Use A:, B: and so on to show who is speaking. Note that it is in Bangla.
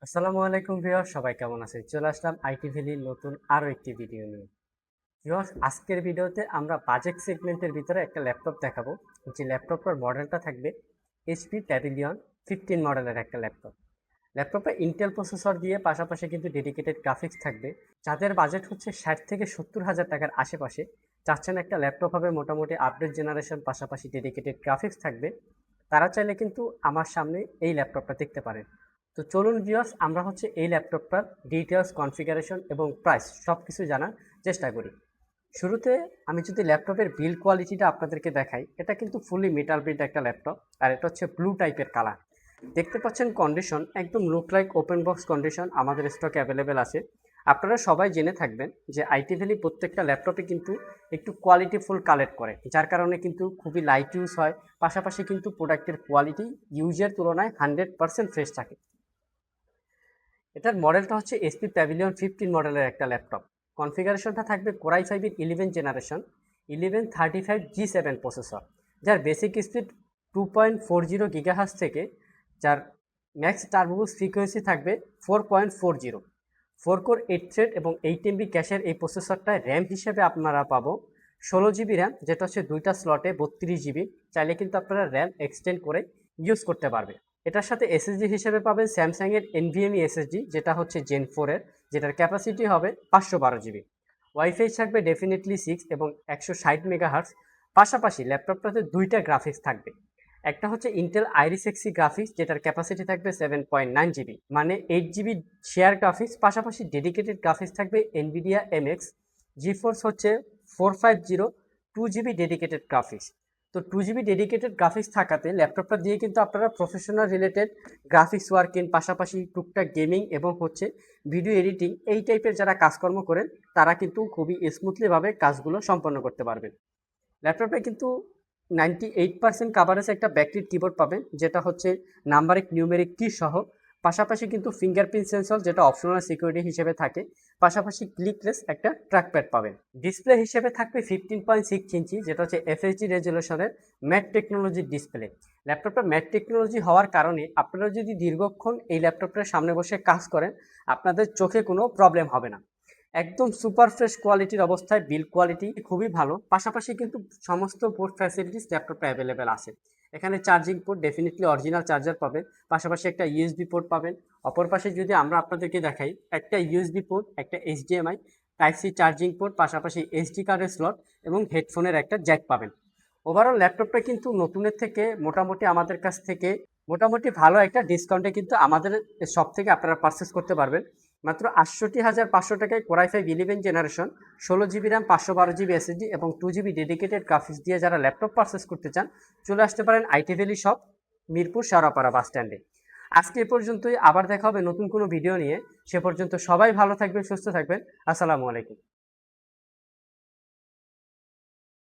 A: আসসালামু আলাইকুম ভিউয়ার্স, সবাই কেমন আছেন? চলে আসলাম আইটি ভ্যালির নতুন আরো একটি ভিডিও নিয়ে। ভিউয়ার্স, আজকের ভিডিওতে আমরা বাজেট সেগমেন্টের ভিতরে একটা ল্যাপটপ দেখাবো। যে ল্যাপটপটার মডেলটা থাকবে HP প্যাভিলিয়ন 15 মডেলের একটা ল্যাপটপ। ল্যাপটপে ইন্টেল প্রসেসর দিয়ে পাশাপাশি কিন্তু ডেডিকেটেড গ্রাফিক্স থাকবে। যাদের বাজেট হচ্ছে 60 থেকে 70 হাজার টাকার আশেপাশে, চাচ্ছেন একটা ল্যাপটপ হবে মোটামুটি আপডেট জেনারেশন, পাশাপাশি ডেডিকেটেড গ্রাফিক্স থাকবে, তারা চাইলে কিন্তু আমার সামনে এই ল্যাপটপটা দেখতে পারেন। তো চলুন ভিউয়ার্স, আমরা হচ্ছে এই ল্যাপটপটার ডিটেলস, কনফিগারেশন এবং প্রাইস সব কিছু জানার চেষ্টা করি। শুরুতে আমি যদি ল্যাপটপের বিল্ড কোয়ালিটিটা আপনাদেরকে দেখাই, এটা কিন্তু ফুলি মেটাল বিল্ড একটা ল্যাপটপ, আর এটা হচ্ছে ব্লু টাইপের কালার। দেখতে পাচ্ছেন কন্ডিশন একদম look like open box condition আমাদের স্টক অ্যাভেলেবেল আছে। আপনারা সবাই জেনে থাকবেন যে আইটি ভ্যালি প্রত্যেকটা ল্যাপটপে কিন্তু একটু কোয়ালিটিফুল কালেক্ট করে, যার কারণে কিন্তু খুবই লাইট ইউজ হয়, পাশাপাশি কিন্তু প্রোডাক্টের কোয়ালিটি ইউজের তুলনায় 100% ফ্রেশ থাকে। এটার মডেলটা হচ্ছে HP প্যাভিলিয়ন 15 মডেলের একটা ল্যাপটপ। কনফিগারেশনটা থাকবে কোরাই 5-এর 11 জেনারেশন 1135G7 প্রসেসর, যার বেসিক স্পিড 2.40 গিগাহার্টজ থেকে যার ম্যাক্স টার্বোবুস্ট ফ্রিকোয়েন্সি থাকবে 4.40। 4 কোর 8 থ্রেড এবং 8 MB ক্যাশের এই প্রসেসরটায় র্যাম হিসেবে আপনারা পাবো 16 GB র্যাম, যেটা হচ্ছে দুইটা স্লটে 32 GB। চাইলে কিন্তু আপনারা র্যাম এক্সটেন্ড করে ইউজ করতে পারবে। এটার সাথে এসএসডি হিসেবে পাবেন স্যামসাংয়ের NVMe SSD, যেটা হচ্ছে Gen 4-এর, যেটার ক্যাপাসিটি হবে 512 GB। ওয়াইফাই থাকবে ডেফিনেটলি 6 এবং 160 মেগাহার্টজ। পাশাপাশি ল্যাপটপটাতে দুইটা গ্রাফিক্স থাকবে। একটা হচ্ছে ইন্টেল আইরিস এক্সি গ্রাফিক্স, যেটার ক্যাপাসিটি থাকবে 7.9 GB, মানে 8 GB শেয়ার গ্রাফিক্স। পাশাপাশি ডেডিকেটেড গ্রাফিক্স থাকবে NVIDIA MX GeForce হচ্ছে 450 2 GB ডেডিকেটেড গ্রাফিক্স। তো 2 GB ডেডিকেটেড গ্রাফিক্স থাকাতে ল্যাপটপটা দিয়ে কিন্তু আপনারা প্রফেশনাল রিলেটেড গ্রাফিক্স ওয়ার্কিং, পাশাপাশি টুকটাক গেমিং এবং হচ্ছে ভিডিও এডিটিং, এই টাইপের যারা কাজকর্ম করেন তারা কিন্তু খুবই স্মুথলিভাবে কাজগুলো সম্পন্ন করতে পারবেন। ল্যাপটপে কিন্তু 98% কাভারেজ একটা ব্যাকলিট কিবোর্ড পাবেন, যেটা হচ্ছে নাম্বারিক নিউমেরিক কি সহ। পাশাপাশি কিন্তু ফিঙ্গারপ্রিন্ট সেন্সর, যেটা অপশনাল সিকিউরিটি হিসেবে থাকে। পাশাপাশি ক্লিকলেস একটা ট্র্যাকপ্যাড পাবেন। ডিসপ্লে হিসেবে থাকবে 15.6 ইঞ্চি, যেটা হচ্ছে FHD রেজলিউশনের ম্যাট টেকনোলজির ডিসপ্লে। ল্যাপটপটা ম্যাট টেকনোলজি হওয়ার কারণে আপনারা যদি দীর্ঘক্ষণ এই ল্যাপটপটার সামনে বসে কাজ করেন, আপনাদের চোখে কোনো প্রবলেম হবে না। একদম সুপার ফ্রেশ কোয়ালিটির অবস্থায়, বিল্ড কোয়ালিটি খুবই ভালো। পাশাপাশি কিন্তু সমস্ত পোর্ট ফ্যাসিলিটিস ল্যাপটপে অ্যাভেলেবেল আছে। এখানে charging port definitely original charger পাবেন, পাশাপাশি একটা USB পোর্ট পাবেন। অপর পাশে যদি আমরা আপনাদেরকে দেখাই, একটা USB পোর্ট, একটা HDMI টাইপ-C চার্জিং পোর্ট, পাশাপাশি SD কার্ডের স্লট এবং হেডফোনের একটা জ্যাক পাবেন। ওভারঅল ল্যাপটপটা কিন্তু নতুনের থেকে মোটামুটি আমাদের কাছ থেকে মোটামুটি ভালো একটা ডিসকাউন্টে কিন্তু আমাদের শপ থেকে আপনারা পারচেস করতে পারবেন। মাত্র ৬৮,৫০০ টাকায় core i 5 11 generation 16 GB RAM, 512 GB SSD এবং 2 GB ডেডিকেটেড গ্রাফিক্স দিয়ে যারা ল্যাপটপ পারচেস করতে চান, চলে আসতে পারেন IT valley shop, Mirpur Shewrapara bus স্ট্যান্ডে। আজকে এ পর্যন্তই, আবার দেখা হবে নতুন কোনো ভিডিও নিয়ে। সে পর্যন্ত সবাই ভালো থাকবেন, সুস্থ থাকবেন। আসসালামু আলাইকুম।